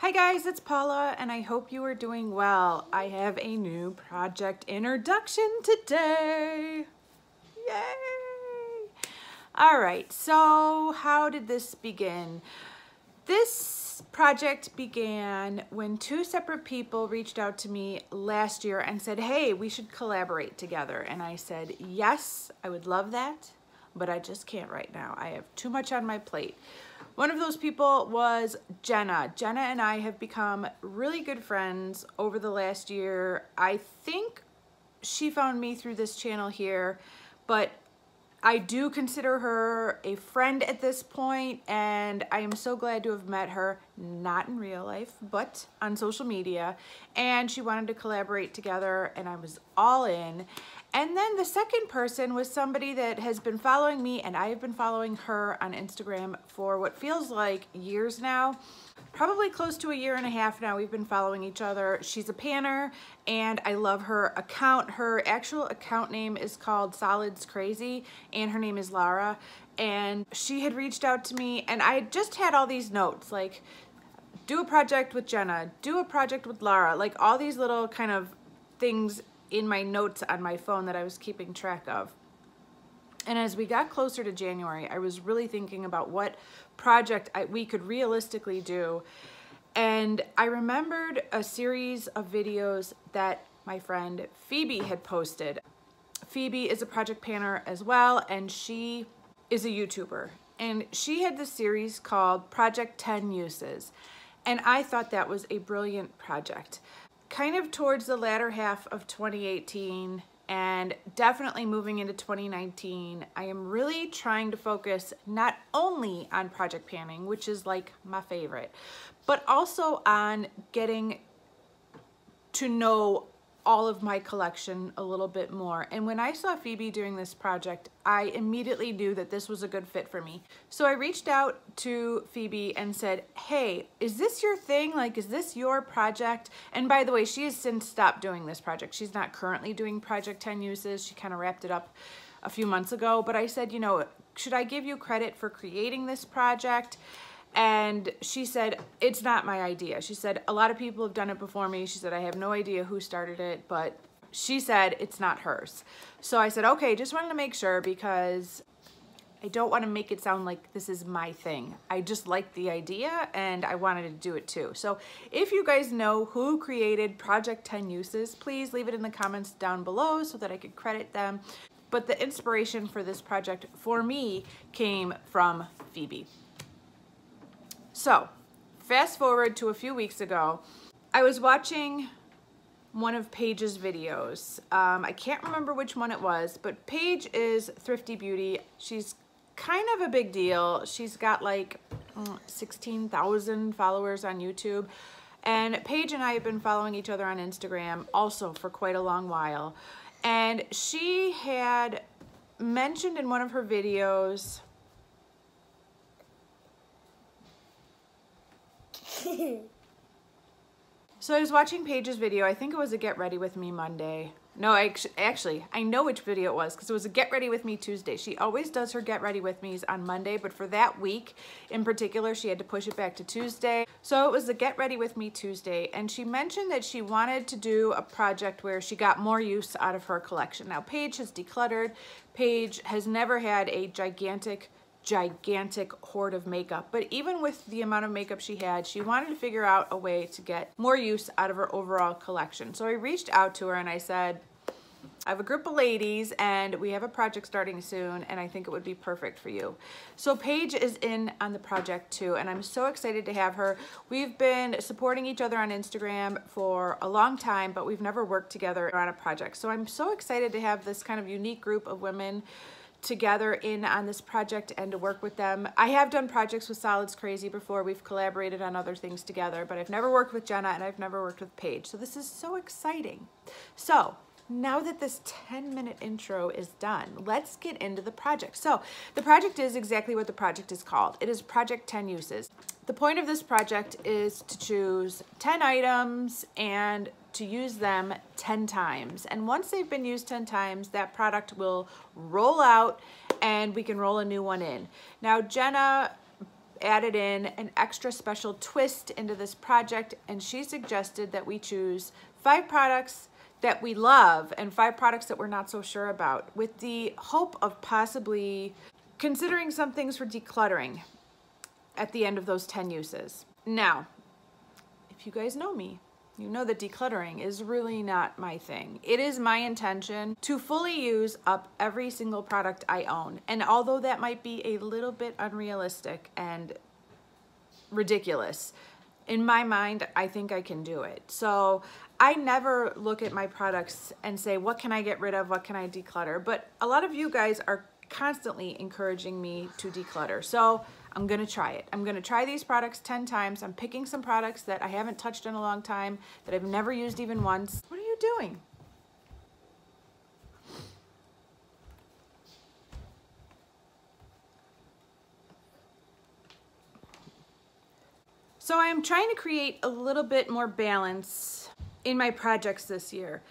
Hi guys, it's Paula and I hope you are doing well. I have a new project introduction today. Yay! All right, so how did this begin? This project began when two separate people reached out to me last year and said, hey, we should collaborate together. And I said, yes, I would love that, but I just can't right now. I have too much on my plate. One of those people was Jenna. Jenna and I have become really good friends over the last year. I think she found me through this channel here, but I do consider her a friend at this point, and I am so glad to have met her, not in real life, but on social media. And she wanted to collaborate together, and I was all in. And then the second person was somebody that has been following me, and I have been following her on Instagram for what feels like years now. Probably close to a year and a half now we've been following each other. She's a panner and I love her account. Her actual account name is called Solids Crazy and her name is Lara. And she had reached out to me and I just had all these notes like, do a project with Jenna, do a project with Lara, like all these little kind of things in my notes on my phone that I was keeping track of. And as we got closer to January, I was really thinking about what project we could realistically do. And I remembered a series of videos that my friend Phoebe had posted. Phoebe is a project planner as well, and she is a YouTuber. And she had this series called Project 10 Uses. And I thought that was a brilliant project. Kind of towards the latter half of 2018, and definitely moving into 2019, I am really trying to focus not only on project planning, which is like my favorite, but also on getting to know all of my collection a little bit more. And when I saw Phoebe doing this project, I immediately knew that this was a good fit for me. So I reached out to Phoebe and said, hey, is this your thing? Like, is this your project? And by the way, she has since stopped doing this project. She's not currently doing Project 10 Uses. She kind of wrapped it up a few months ago. But I said, you know, should I give you credit for creating this project? And she said, it's not my idea. She said, a lot of people have done it before me. She said, I have no idea who started it, but she said it's not hers. So I said, okay, just wanted to make sure because I don't want to make it sound like this is my thing. I just liked the idea and I wanted to do it too. So if you guys know who created Project 10 Uses, please leave it in the comments down below so that I could credit them. But the inspiration for this project for me came from Phoebe. So, fast forward to a few weeks ago, I was watching one of Paige's videos. I can't remember which one it was, but Paige is Thrifty Beauty. She's kind of a big deal. She's got like 16,000 followers on YouTube. And Paige and I have been following each other on Instagram also for quite a long while. And she had mentioned in one of her videos, so I was watching Paige's video. I think it was a Get Ready With Me Monday. No, actually, I know which video it was because it was a Get Ready With Me Tuesday. She always does her Get Ready With Me's on Monday, but for that week in particular, she had to push it back to Tuesday. So it was the Get Ready With Me Tuesday, and she mentioned that she wanted to do a project where she got more use out of her collection. Now, Paige has decluttered. Paige has never had a gigantic hoard of makeup, but even with the amount of makeup she had, she wanted to figure out a way to get more use out of her overall collection. So I reached out to her and I said, I have a group of ladies and we have a project starting soon and I think it would be perfect for you. So Paige is in on the project too, and I'm so excited to have her. We've been supporting each other on Instagram for a long time, but we've never worked together on a project. So I'm so excited to have this kind of unique group of women together in on this project and to work with them. I have done projects with Solids Crazy before. We've collaborated on other things together, but I've never worked with Jenna and I've never worked with Paige. So this is so exciting. So now that this 10-minute intro is done, let's get into the project. So the project is exactly what the project is called. It is Project 10 Uses. The point of this project is to choose 10 items and to use them 10 times. And once they've been used 10 times, that product will roll out and we can roll a new one in. Now, Jenna added in an extra special twist into this project, and she suggested that we choose 5 products that we love and 5 products that we're not so sure about, with the hope of possibly considering some things for decluttering at the end of those 10 uses. Now, if you guys know me, you know that decluttering is really not my thing. It is my intention to fully use up every single product I own. And although that might be a little bit unrealistic and ridiculous, in my mind, I think I can do it. So I never look at my products and say, what can I get rid of? What can I declutter? But a lot of you guys are constantly encouraging me to declutter. So I'm gonna try it. I'm gonna try these products 10 times. I'm picking some products that I haven't touched in a long time, that I've never used even once. What are you doing? So I'm trying to create a little bit more balance in my projects this year.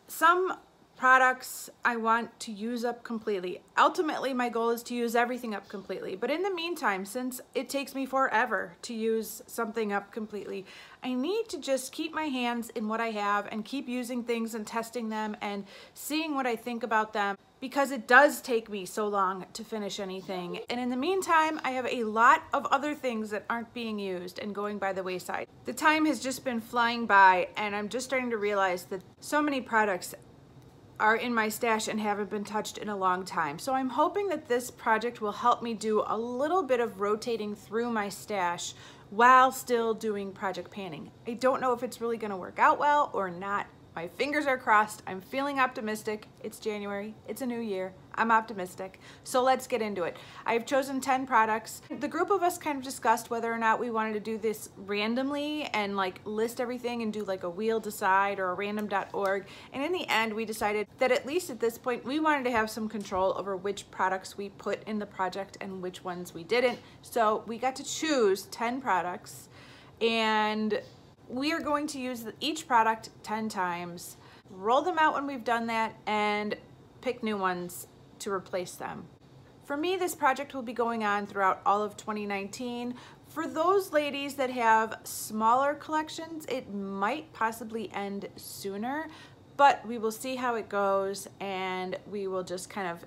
Some products I want to use up completely. Ultimately, my goal is to use everything up completely. But in the meantime, since it takes me forever to use something up completely, I need to just keep my hands in what I have and keep using things and testing them and seeing what I think about them, because it does take me so long to finish anything. And in the meantime, I have a lot of other things that aren't being used and going by the wayside. The time has just been flying by, and I'm just starting to realize that so many products are in my stash and haven't been touched in a long time. So I'm hoping that this project will help me do a little bit of rotating through my stash while still doing project panning. I don't know if it's really gonna work out well or not. My fingers are crossed. I'm feeling optimistic. It's January, it's a new year. I'm optimistic. So let's get into it. I've chosen 10 products. The group of us kind of discussed whether or not we wanted to do this randomly and like list everything and do like a wheel decide or a random.org. And in the end, we decided that at least at this point, we wanted to have some control over which products we put in the project and which ones we didn't. So we got to choose 10 products, and we are going to use each product 10 times, roll them out when we've done that, and pick new ones to replace them. For me, this project will be going on throughout all of 2019. For those ladies that have smaller collections, it might possibly end sooner, but we will see how it goes, and we will just kind of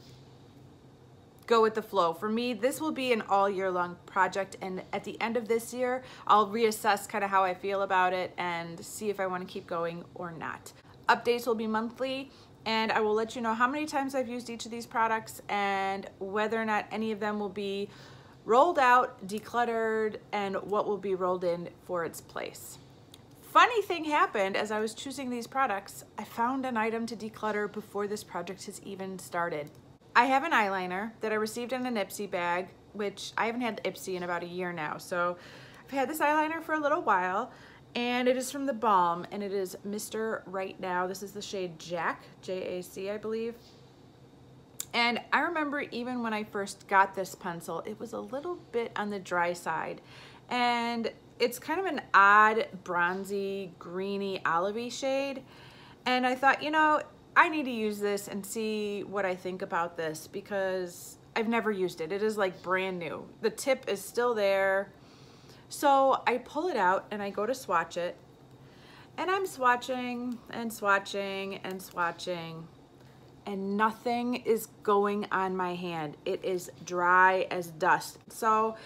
go with the flow. For me, this will be an all year long project, and at the end of this year, I'll reassess kind of how I feel about it and see if I want to keep going or not. Updates will be monthly, and I will let you know how many times I've used each of these products and whether or not any of them will be rolled out, decluttered, and what will be rolled in for its place. Funny thing happened as I was choosing these products. I found an item to declutter before this project has even started. I have an eyeliner that I received in an Ipsy bag, which I haven't had Ipsy in about a year now. So I've had this eyeliner for a little while, and it is from the Balm, and it is Mr. Right Now. This is the shade Jack, J-A-C, I believe. And I remember even when I first got this pencil, it was a little bit on the dry side. And it's kind of an odd bronzy, greeny, olivey shade. And I thought, you know, I need to use this and see what I think about this, because I've never used it. It is like brand new. The tip is still there. So I pull it out and I go to swatch it, and I'm swatching and swatching and swatching, and nothing is going on my hand. It is dry as dust. So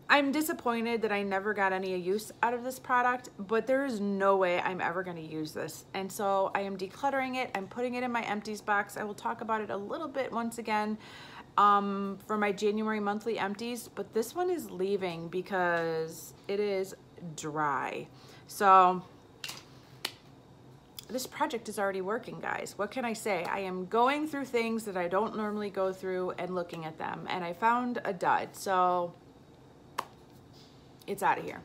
I'm disappointed that I never got any use out of this product, but there is no way I'm ever going to use this. And so I am decluttering it. I'm putting it in my empties box. I will talk about it a little bit once again for my January monthly empties, but this one is leaving because it is dry. So this project is already working, guys. What can I say? I am going through things that I don't normally go through and looking at them, and I found a dud. So it's out of here.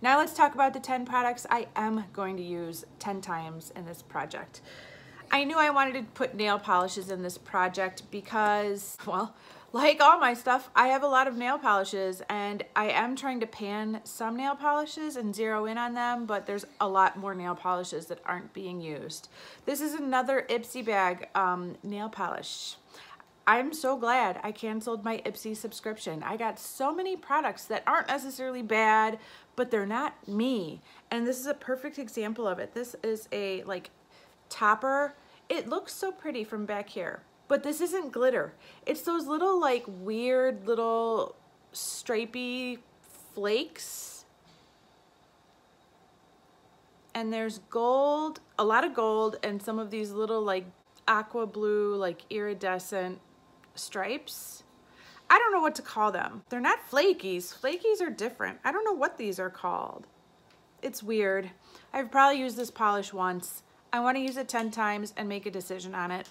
Now let's talk about the 10 products I am going to use 10 times in this project. I knew I wanted to put nail polishes in this project because, well, like all my stuff, I have a lot of nail polishes, and I am trying to pan some nail polishes and zero in on them, but there's a lot more nail polishes that aren't being used. This is another Ipsy bag nail polish. I'm so glad I canceled my Ipsy subscription. I got so many products that aren't necessarily bad, but they're not me. And this is a perfect example of it. This is a like topper. It looks so pretty from back here, but this isn't glitter. It's those little like weird little stripy flakes. And there's gold, a lot of gold, and some of these little like aqua blue, like iridescent stripes. I don't know what to call them. They're not flakies. Flakies are different. I don't know what these are called. It's weird. I've probably used this polish once. I want to use it 10 times and make a decision on it.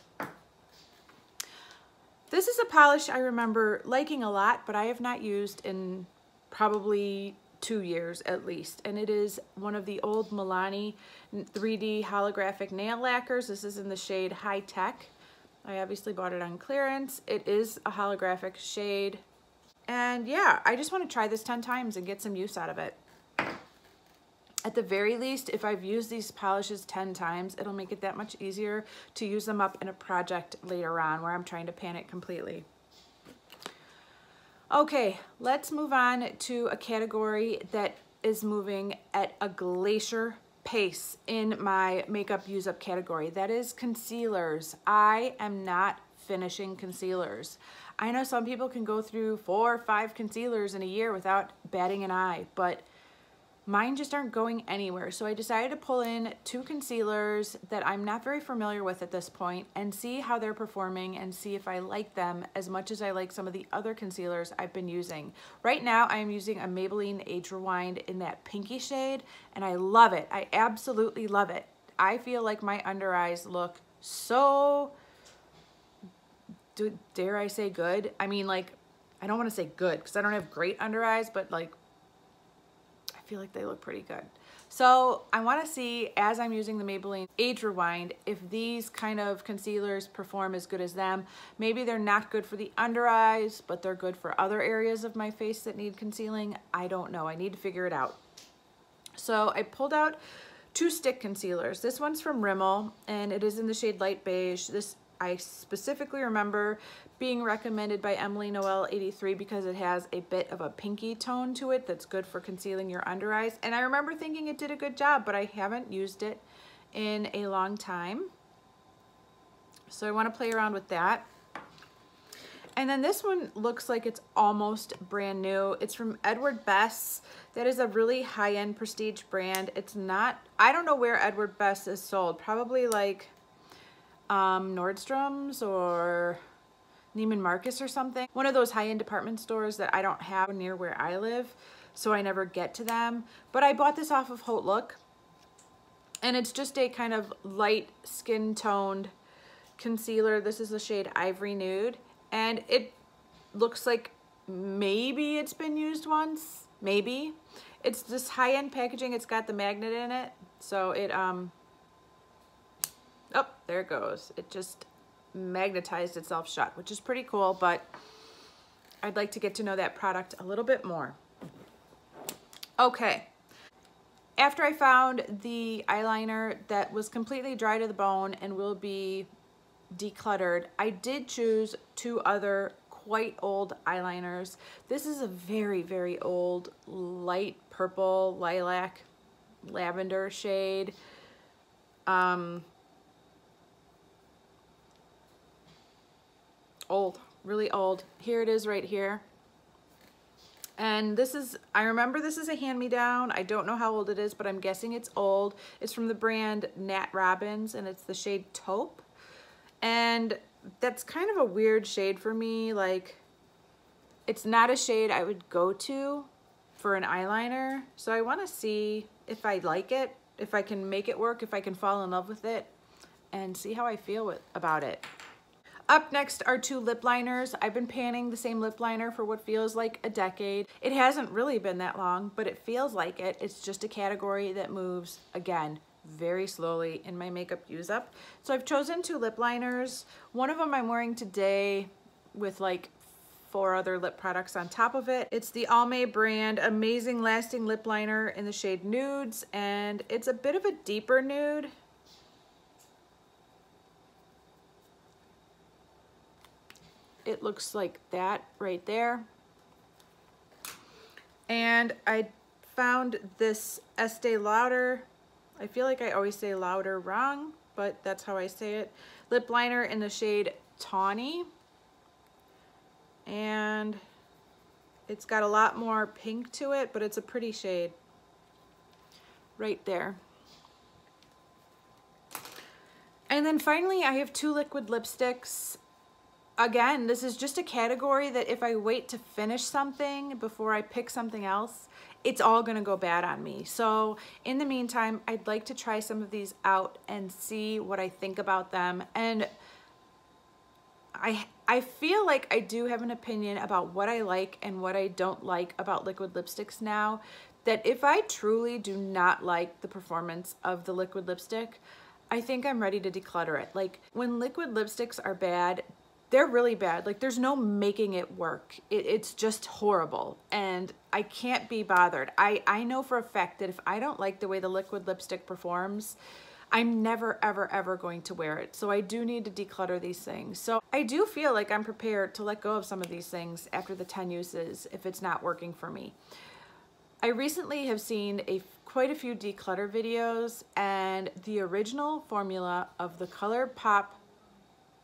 This is a polish I remember liking a lot, but I have not used in probably 2 years at least. And it is one of the old Milani 3D holographic nail lacquers. This is in the shade High Tech. I obviously bought it on clearance. It is a holographic shade. And yeah, I just want to try this 10 times and get some use out of it. At the very least, if I've used these polishes 10 times, it'll make it that much easier to use them up in a project later on where I'm trying to pan it completely. Okay, let's move on to a category that is moving at a glacier pace in my makeup use up category. That is concealers. I am not finishing concealers. I know some people can go through 4 or 5 concealers in a year without batting an eye, but mine just aren't going anywhere. So I decided to pull in 2 concealers that I'm not very familiar with at this point and see how they're performing and see if I like them as much as I like some of the other concealers I've been using. Right now I am using a Maybelline Age Rewind in that pinky shade and I love it. I absolutely love it. I feel like my under eyes look so, dare I say good? I mean, like, I don't want to say good because I don't have great under eyes, but like, I feel like they look pretty good. So I want to see, as I'm using the Maybelline Age Rewind, if these kind of concealers perform as good as them. Maybe they're not good for the under eyes, but they're good for other areas of my face that need concealing. I don't know. I need to figure it out. So I pulled out 2 stick concealers. This one's from Rimmel, and it is in the shade Light Beige. This I specifically remember being recommended by Emily Noel 83 because it has a bit of a pinky tone to it that's good for concealing your under eyes. And I remember thinking it did a good job, but I haven't used it in a long time. So I want to play around with that. And then this one looks like it's almost brand new. It's from Edward Bess. That is a really high-end prestige brand. It's not, I don't know where Edward Bess is sold. Probably like Nordstrom's or Neiman Marcus or something. One of those high-end department stores that I don't have near where I live, so I never get to them. But I bought this off of Haute Look, and it's just a kind of light skin-toned concealer. This is the shade Ivory Nude, and it looks like maybe it's been used once, maybe. It's this high-end packaging. It's got the magnet in it, so it oh, there it goes. It just magnetized itself shut, which is pretty cool, but I'd like to get to know that product a little bit more. Okay, after I found the eyeliner that was completely dry to the bone and will be decluttered, I did choose 2 other quite old eyeliners. This is a very, very old light purple lilac lavender shade. Old, really old. Here it is right here. And this is, I remember this is a hand-me-down. I don't know how old it is, but I'm guessing it's old. It's from the brand Nat Robbins, and it's the shade Taupe. And that's kind of a weird shade for me. Like, it's not a shade I would go to for an eyeliner. So I want to see if I like it, if I can make it work, if I can fall in love with it, and see how I feel about it. Up next are 2 lip liners. I've been panning the same lip liner for what feels like a decade. It hasn't really been that long, but it feels like it. It's just a category that moves, again, very slowly in my makeup use up. So I've chosen 2 lip liners. One of them I'm wearing today with like 4 other lip products on top of it. It's the Almay brand Amazing Lasting Lip Liner in the shade Nudes, and it's a bit of a deeper nude. it looks like that right there. And I found this Estee Lauder, I feel like I always say Lauder wrong, but that's how I say it, lip liner in the shade Tawny. And it's got a lot more pink to it, but it's a pretty shade right there. And then finally, I have 2 liquid lipsticks. Again, this is just a category that if I wait to finish something before I pick something else, it's all gonna go bad on me. So in the meantime, I'd like to try some of these out and see what I think about them. And I feel like I do have an opinion about what I like and what I don't like about liquid lipsticks now, that if I truly do not like the performance of the liquid lipstick, I think I'm ready to declutter it. Like, when liquid lipsticks are bad, they're really bad. Like, there's no making it work. It's just horrible, and I can't be bothered. I know for a fact that if I don't like the way the liquid lipstick performs, I'm never, ever, ever going to wear it. So I do need to declutter these things. So I do feel like I'm prepared to let go of some of these things after the 10 uses if it's not working for me. I recently have seen quite a few declutter videos, and the original formula of the ColourPop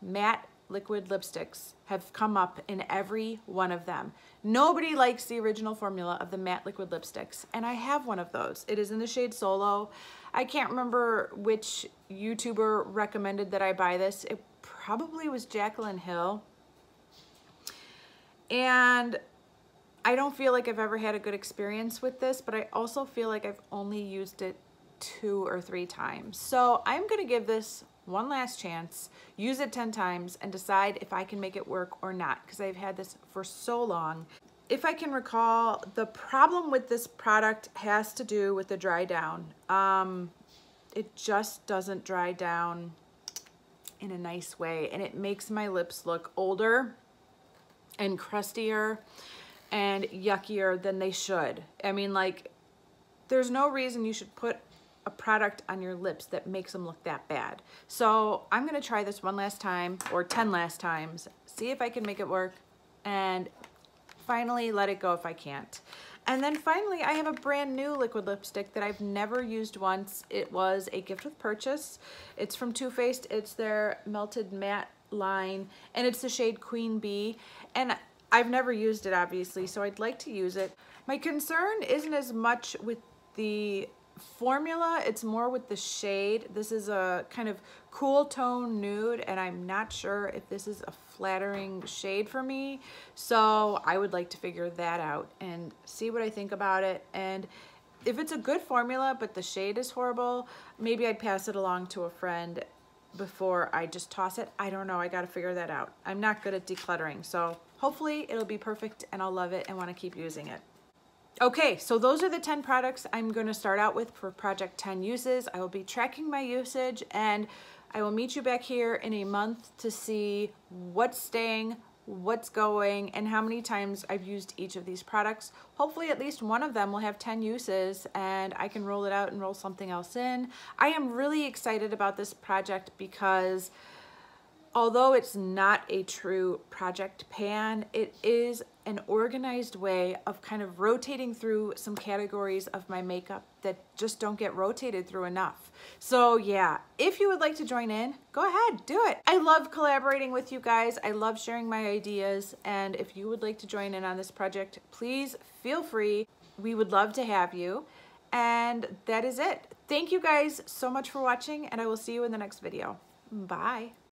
matte liquid lipsticks have come up in every one of them. Nobody likes the original formula of the matte liquid lipsticks, and I have one of those. It is in the shade Solo. I can't remember which YouTuber recommended that I buy this. It probably was Jaclyn Hill. And I don't feel like I've ever had a good experience with this, but I also feel like I've only used it 2 or 3 times. So I'm gonna give this one last chance, use it 10 times, and decide if I can make it work or not, because I've had this for so long. If I can recall, the problem with this product has to do with the dry down. It just doesn't dry down in a nice way, and it makes my lips look older and crustier and yuckier than they should. I mean, like, there's no reason you should put a product on your lips that makes them look that bad. So I'm gonna try this one last time, or 10 last times, see if I can make it work, and finally let it go if I can't. And then finally, I have a brand new liquid lipstick that I've never used once. It was a gift with purchase. It's from Too Faced. It's their Melted Matte line, and it's the shade Queen Bee. And I've never used it, obviously, so I'd like to use it. My concern isn't as much with the formula, it's more with the shade. This is a kind of cool tone nude, and I'm not sure if this is a flattering shade for me. So I would like to figure that out and see what I think about it. And if it's a good formula, but the shade is horrible, maybe I'd pass it along to a friend before I just toss it. I don't know, I gotta figure that out. I'm not good at decluttering, so hopefully it'll be perfect and I'll love it and wanna keep using it. Okay, so those are the 10 products I'm going to start out with for Project 10 Uses. I will be tracking my usage, and I will meet you back here in a month to see what's staying, what's going, and how many times I've used each of these products. Hopefully at least one of them will have 10 uses and I can roll it out and roll something else in. I am really excited about this project because although it's not a true project pan, it is an organized way of kind of rotating through some categories of my makeup that just don't get rotated through enough. So yeah, if you would like to join in, go ahead, do it. I love collaborating with you guys. I love sharing my ideas. And if you would like to join in on this project, please feel free. We would love to have you. And that is it. Thank you guys so much for watching, and I will see you in the next video. Bye.